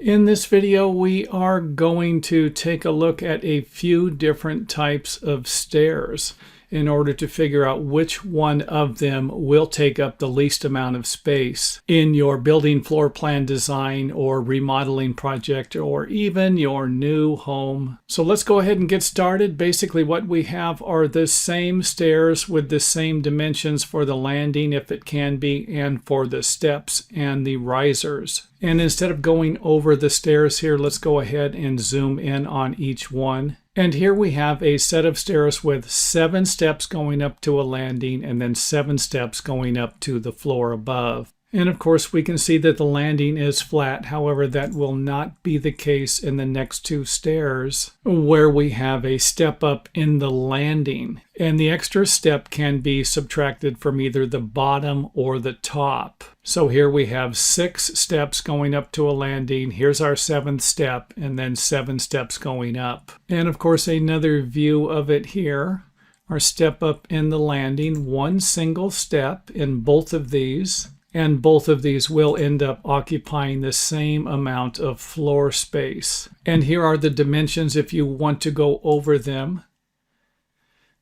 In this video, we are going to take a look at a few different types of stairs in order to figure out which one of them will take up the least amount of space in your building floor plan design or remodeling project or even your new home. So let's go ahead and get started. Basically, what we have are the same stairs with the same dimensions for the landing, if it can be, and for the steps and the risers. And instead of going over the stairs here, let's go ahead and zoom in on each one. And here we have a set of stairs with 7 steps going up to a landing and then 7 steps going up to the floor above. And of course, we can see that the landing is flat. However, that will not be the case in the next 2 stairs where we have a step up in the landing. And the extra step can be subtracted from either the bottom or the top. So here we have 6 steps going up to a landing. Here's our 7th step, and then 7 steps going up. And of course, another view of it here. Our step up in the landing, 1 single step in both of these. And both of these will end up occupying the same amount of floor space. And here are the dimensions if you want to go over them.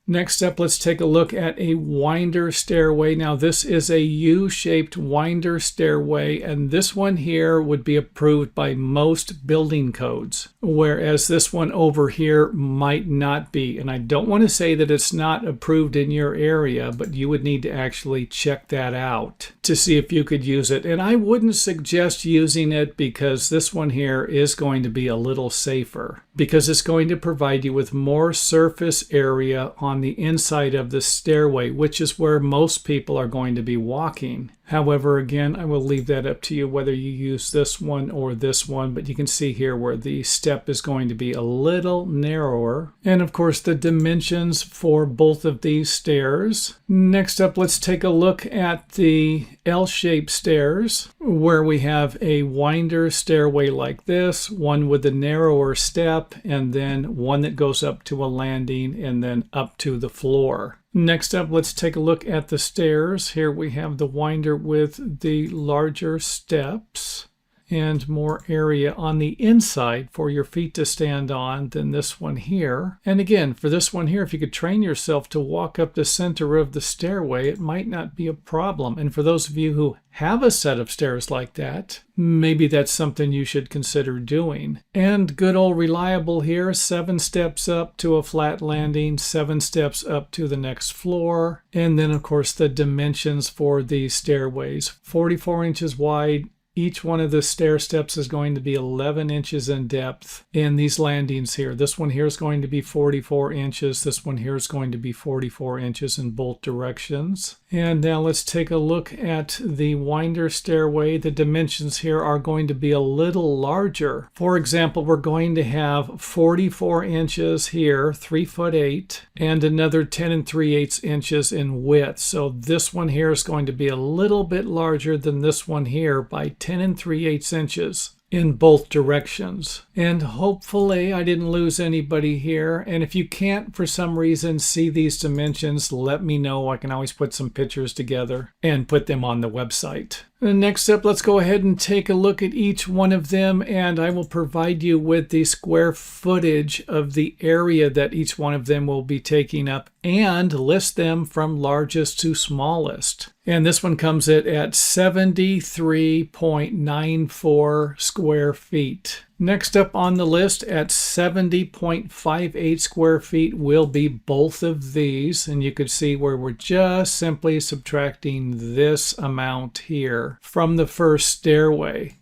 Next up, let's take a look at a winder stairway. Now, this is a U-shaped winder stairway, and this one here would be approved by most building codes, whereas this one over here might not be. And I don't want to say that it's not approved in your area, but you would need to actually check that out to see if you could use it. And I wouldn't suggest using it because this one here is going to be a little safer, because it's going to provide you with more surface area on the inside of the stairway, which is where most people are going to be walking. However, again, I will leave that up to you whether you use this one or this one, but you can see here where the step is going to be a little narrower. And of course, the dimensions for both of these stairs. Next up, let's take a look at the L-shaped stairs, where we have a winder stairway like this, one with a narrower step, and then one that goes up to a landing and then up to the floor. Next up, let's take a look at the stairs. Here we have the winder with the larger steps and more area on the inside for your feet to stand on than this one here. And again, for this one here, if you could train yourself to walk up the center of the stairway, it might not be a problem. And for those of you who have a set of stairs like that, maybe that's something you should consider doing. And good old reliable here, 7 steps up to a flat landing, 7 steps up to the next floor. And then of course the dimensions for these stairways, 44 inches wide. Each one of the stair steps is going to be 11 inches in depth. And these landings here, this one here is going to be 44 inches. This one here is going to be 44 inches in both directions. And now let's take a look at the winder stairway. The dimensions here are going to be a little larger. For example, we're going to have 44 inches here, 3'8", and another 10 3/8 inches in width. So this one here is going to be a little bit larger than this one here by 10 3/8 inches in both directions. And hopefully I didn't lose anybody here. And if you can't for some reason see these dimensions, let me know. I can always put some pictures together and put them on the website. And next up, let's go ahead and take a look at each one of them, and I will provide you with the square footage of the area that each one of them will be taking up and list them from largest to smallest. And this one comes at 73.94 square feet. Next up on the list at 70.58 square feet will be both of these. And you can see where we're just simply subtracting this amount here from the first stairway.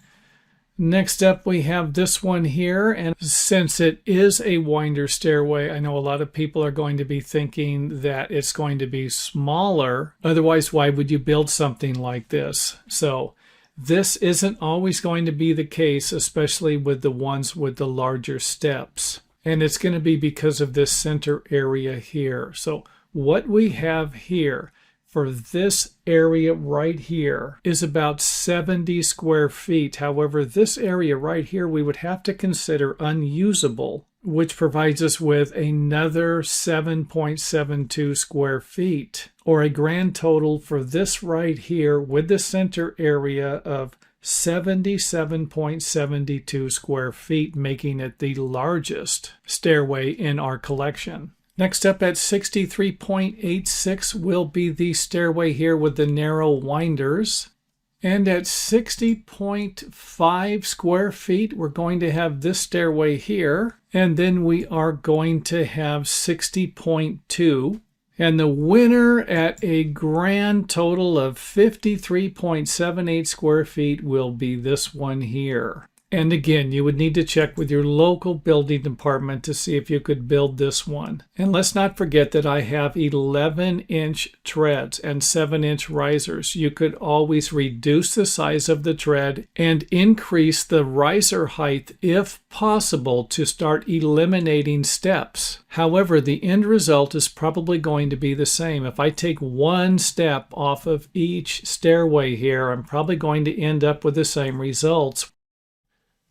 Next up, we have this one here, and since it is a winder stairway, I know a lot of people are going to be thinking that it's going to be smaller. Otherwise, why would you build something like this? So this isn't always going to be the case, especially with the ones with the larger steps. And it's going to be because of this center area here. So what we have here for this area right here is about 70 square feet. However, this area right here we would have to consider unusable, which provides us with another 7.72 square feet, or a grand total for this right here with the center area of 77.72 square feet, making it the largest stairway in our collection. Next up at 63.86 will be the stairway here with the narrow winders. And at 60.5 square feet, we're going to have this stairway here. And then we are going to have 60.2. And the winner at a grand total of 53.78 square feet will be this one here. And again, you would need to check with your local building department to see if you could build this one. And let's not forget that I have 11-inch treads and 7-inch risers. You could always reduce the size of the tread and increase the riser height if possible to start eliminating steps. However, the end result is probably going to be the same. If I take one step off of each stairway here, I'm probably going to end up with the same results.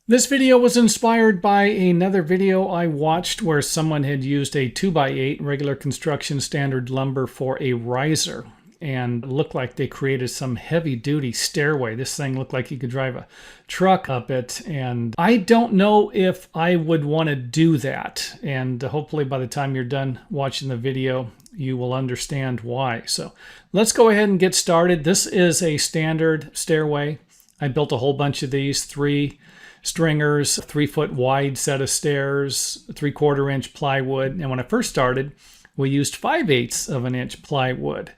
This video was inspired by another video I watched where someone had used a 2x8 regular construction standard lumber for a riser, and it looked like they created some heavy-duty stairway. This thing looked like you could drive a truck up it, and I don't know if I would want to do that. And hopefully by the time you're done watching the video, you will understand why. So let's go ahead and get started. This is a standard stairway. I built a whole bunch of these, 3 stringers, 3-foot wide set of stairs, 3/4 inch plywood. And when I first started, we used 5/8 of an inch plywood.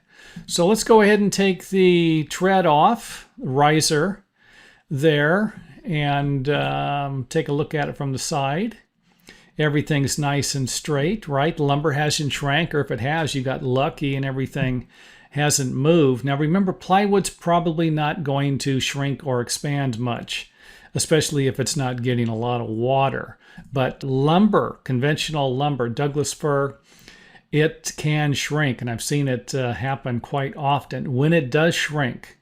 So let's go ahead and take the tread off, riser there, and take a look at it from the side. Everything's nice and straight, right? The lumber hasn't shrank, or if it has, you got lucky and everything hasn't moved. Now remember, plywood's probably not going to shrink or expand much, especially if it's not getting a lot of water. But lumber, conventional lumber, Douglas fir, it can shrink, and I've seen it happen quite often. When it does shrink,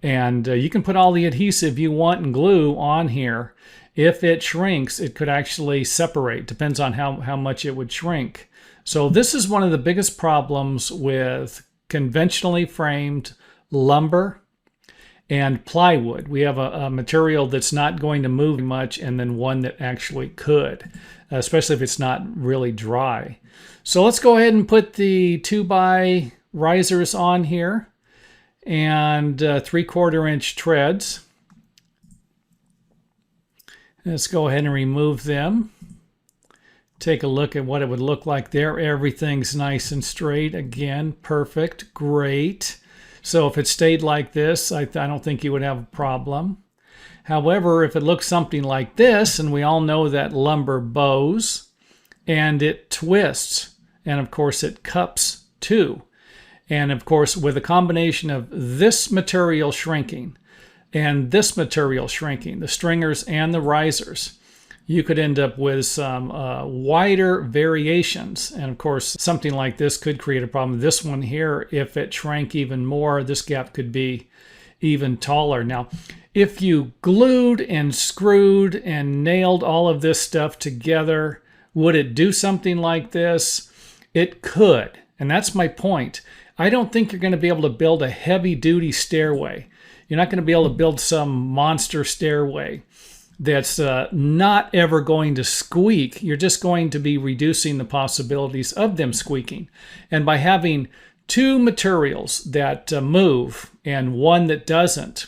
and you can put all the adhesive you want and glue on here, if it shrinks, it could actually separate. Depends on how much it would shrink. So this is one of the biggest problems with conventionally framed lumber and plywood. We have a material that's not going to move much, and then one that actually could, especially if it's not really dry. So let's go ahead and put the 2x risers on here and 3/4 inch treads. Let's go ahead and remove them. Take a look at what it would look like there. Everything's nice and straight. Again, perfect, great. So if it stayed like this, I don't think you would have a problem. However, if it looks something like this, and we all know that lumber bows, and it twists, and of course it cups too. And of course, with a combination of this material shrinking and this material shrinking, the stringers and the risers, you could end up with some wider variations. And of course, something like this could create a problem. This one here, if it shrank even more, this gap could be even taller. Now, if you glued and screwed and nailed all of this stuff together, would it do something like this? It could. And that's my point. I don't think you're going to be able to build a heavy-duty stairway. You're not going to be able to build some monster stairway that's not ever going to squeak. You're just going to be reducing the possibilities of them squeaking. And by having 2 materials that move and one that doesn't,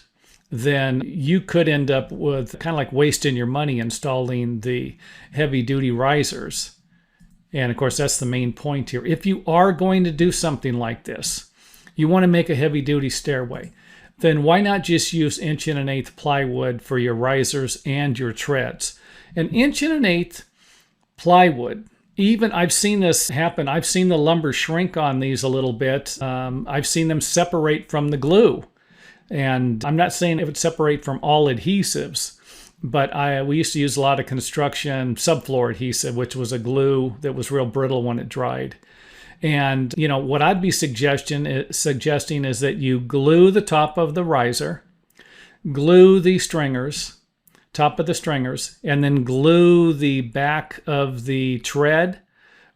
then you could end up with kind of like wasting your money installing the heavy-duty risers. And of course, that's the main point here. If you are going to do something like this, you want to make a heavy-duty stairway, then why not just use 1 1/8" plywood for your risers and your treads? An 1 1/8" plywood, even I've seen this happen. I've seen the lumber shrink on these a little bit. I've seen them separate from the glue. And I'm not saying it would separate from all adhesives, but we used to use a lot of construction subfloor adhesive, which was a glue that was real brittle when it dried. And, you know, what I'd be suggesting is that you glue the top of the riser, glue the stringers, top of the stringers, and then glue the back of the tread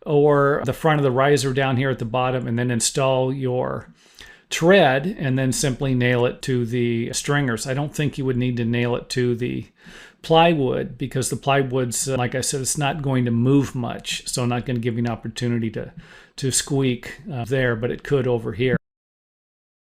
or the front of the riser down here at the bottom, and then install your tread and then simply nail it to the stringers. I don't think you would need to nail it to the plywood because the plywood's, like I said, it's not going to move much. So I'm not going to give you an opportunity to squeak there, but it could over here.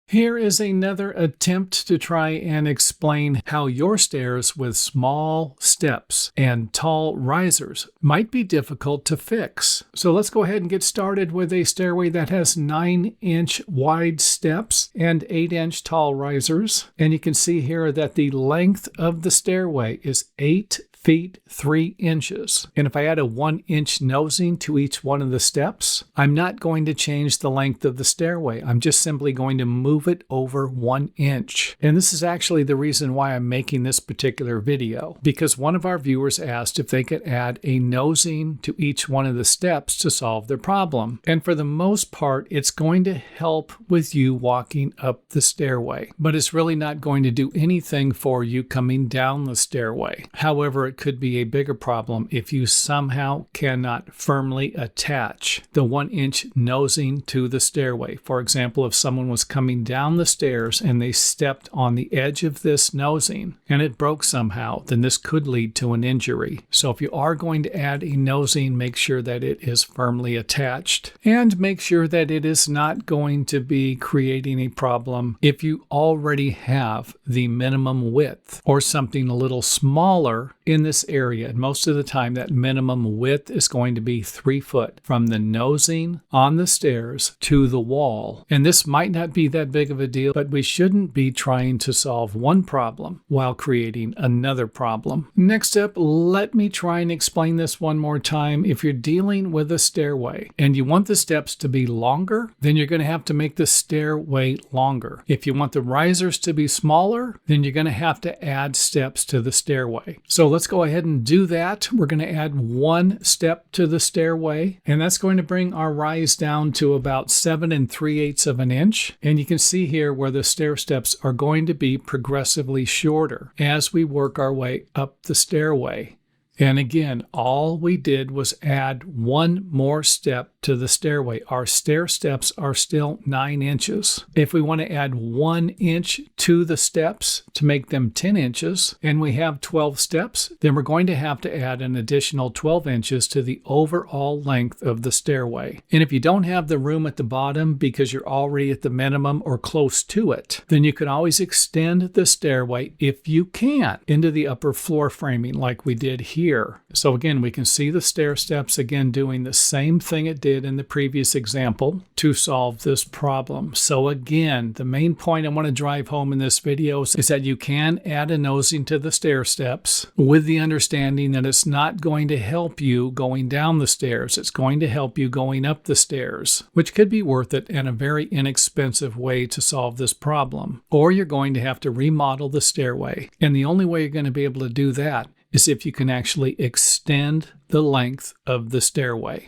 Here is another attempt to try and explain how your stairs with small steps and tall risers might be difficult to fix. So let's go ahead and get started with a stairway that has 9-inch wide steps and 8-inch tall risers. And you can see here that the length of the stairway is 8 feet 3 inches. And if I add a 1-inch nosing to each one of the steps, I'm not going to change the length of the stairway. I'm just simply going to move it over 1 inch. And this is actually the reason why I'm making this particular video, because one of our viewers asked if they could add a nosing to each one of the steps to solve their problem. And for the most part, it's going to help with you walking up the stairway, but it's really not going to do anything for you coming down the stairway. However, it could be a bigger problem if you somehow cannot firmly attach the 1-inch nosing to the stairway. For example, if someone was coming down the stairs and they stepped on the edge of this nosing and it broke somehow, then this could lead to an injury. So if you are going to add a nosing, make sure that it is firmly attached and make sure that it is not going to be creating a problem if you already have the minimum width or something a little smaller in this area. And most of the time that minimum width is going to be 3 foot from the nosing on the stairs to the wall. And this might not be that big of a deal, but we shouldn't be trying to solve one problem while creating another problem. Next up, let me try and explain this one more time. If you're dealing with a stairway and you want the steps to be longer, then you're going to have to make the stairway longer. If you want the risers to be smaller, then you're going to have to add steps to the stairway. So let's go ahead and do that. We're going to add 1 step to the stairway, and that's going to bring our rise down to about 7 3/8 of an inch. And you can see here where the stair steps are going to be progressively shorter as we work our way up the stairway. And again, all we did was add 1 more step to the stairway. Our stair steps are still 9 inches. If we want to add 1 inch to the steps to make them 10 inches, and we have 12 steps, then we're going to have to add an additional 12 inches to the overall length of the stairway. And if you don't have the room at the bottom because you're already at the minimum or close to it, then you can always extend the stairway, if you can, into the upper floor framing like we did here. So again, we can see the stair steps again doing the same thing it did in the previous example to solve this problem. So again, the main point I want to drive home in this video is that you can add a nosing to the stair steps with the understanding that it's not going to help you going down the stairs. It's going to help you going up the stairs, which could be worth it and a very inexpensive way to solve this problem. Or you're going to have to remodel the stairway. And the only way you're going to be able to do that is if you can actually extend the length of the stairway.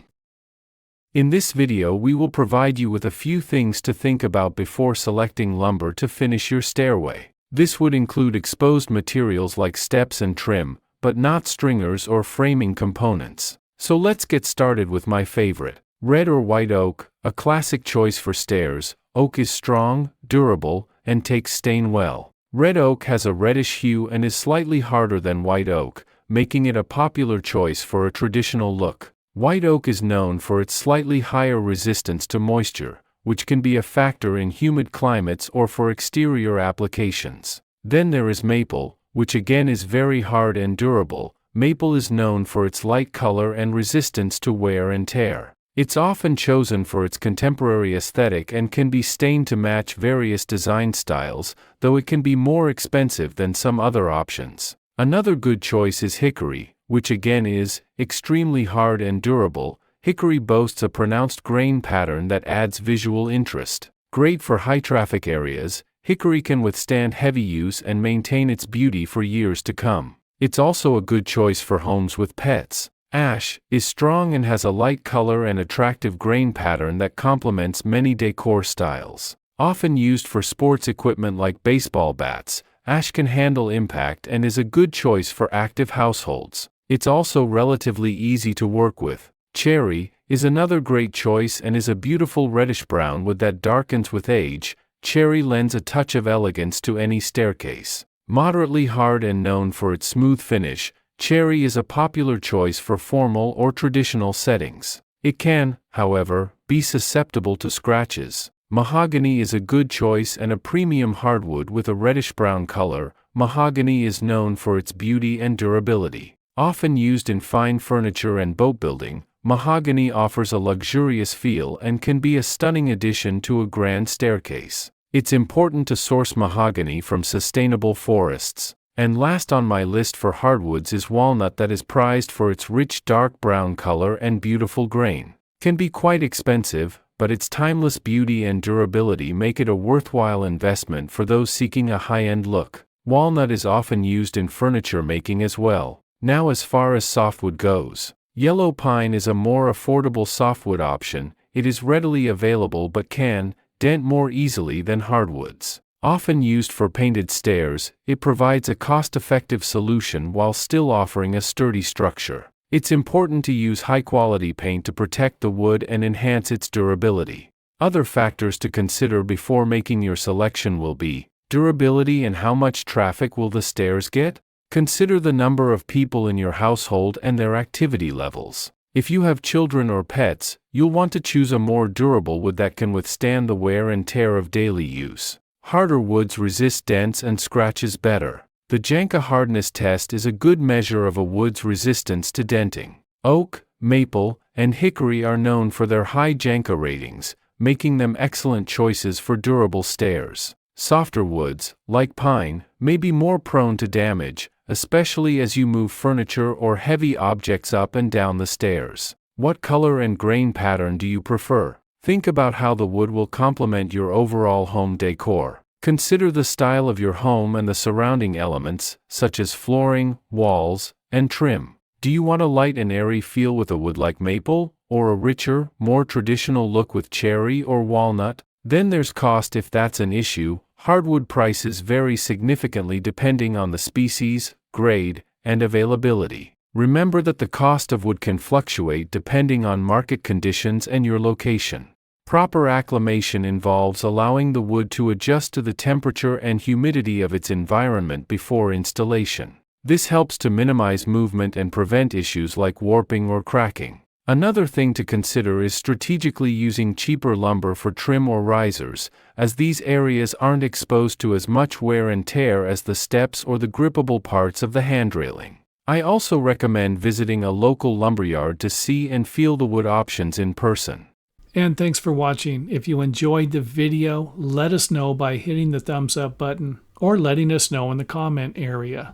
In this video, we will provide you with a few things to think about before selecting lumber to finish your stairway. This would include exposed materials like steps and trim, but not stringers or framing components. So let's get started with my favorite. Red or white oak, a classic choice for stairs. Oak is strong, durable, and takes stain well. Red oak has a reddish hue and is slightly harder than white oak, making it a popular choice for a traditional look. White oak is known for its slightly higher resistance to moisture, which can be a factor in humid climates or for exterior applications. Then there is maple, which again is very hard and durable. Maple is known for its light color and resistance to wear and tear. It's often chosen for its contemporary aesthetic and can be stained to match various design styles, though it can be more expensive than some other options. Another good choice is hickory, which again is extremely hard and durable. Hickory boasts a pronounced grain pattern that adds visual interest. Great for high-traffic areas, hickory can withstand heavy use and maintain its beauty for years to come. It's also a good choice for homes with pets. Ash is strong and has a light color and attractive grain pattern that complements many decor styles. Often used for sports equipment like baseball bats, ash can handle impact and is a good choice for active households. It's also relatively easy to work with. Cherry is another great choice and is a beautiful reddish brown wood that darkens with age. cherry lends a touch of elegance to any staircase. Moderately hard and known for its smooth finish, cherry is a popular choice for formal or traditional settings. It can, however, be susceptible to scratches. Mahogany is a good choice and a premium hardwood with a reddish-brown color. Mahogany is known for its beauty and durability. Often used in fine furniture and boat building, mahogany offers a luxurious feel and can be a stunning addition to a grand staircase. It's important to source mahogany from sustainable forests. And last on my list for hardwoods is walnut, that is prized for its rich dark brown color and beautiful grain. Can be quite expensive, but its timeless beauty and durability make it a worthwhile investment for those seeking a high-end look. Walnut is often used in furniture making as well. Now, as far as softwood goes, yellow pine is a more affordable softwood option. It is readily available but can dent more easily than hardwoods. Often used for painted stairs, it provides a cost-effective solution while still offering a sturdy structure. It's important to use high-quality paint to protect the wood and enhance its durability. Other factors to consider before making your selection will be durability and how much traffic will the stairs get. Consider the number of people in your household and their activity levels. If you have children or pets, you'll want to choose a more durable wood that can withstand the wear and tear of daily use. Harder woods resist dents and scratches better. The Janka hardness test is a good measure of a wood's resistance to denting. Oak, maple, and hickory are known for their high Janka ratings, making them excellent choices for durable stairs. Softer woods, like pine, may be more prone to damage, especially as you move furniture or heavy objects up and down the stairs. What color and grain pattern do you prefer? Think about how the wood will complement your overall home decor. Consider the style of your home and the surrounding elements, such as flooring, walls, and trim. Do you want a light and airy feel with a wood like maple, or a richer, more traditional look with cherry or walnut? Then there's cost if that's an issue. Hardwood prices vary significantly depending on the species, grade, and availability. Remember that the cost of wood can fluctuate depending on market conditions and your location. Proper acclimation involves allowing the wood to adjust to the temperature and humidity of its environment before installation. This helps to minimize movement and prevent issues like warping or cracking. Another thing to consider is strategically using cheaper lumber for trim or risers, as these areas aren't exposed to as much wear and tear as the steps or the grippable parts of the handrailing. I also recommend visiting a local lumberyard to see and feel the wood options in person. And thanks for watching. If you enjoyed the video, let us know by hitting the thumbs up button or letting us know in the comment area.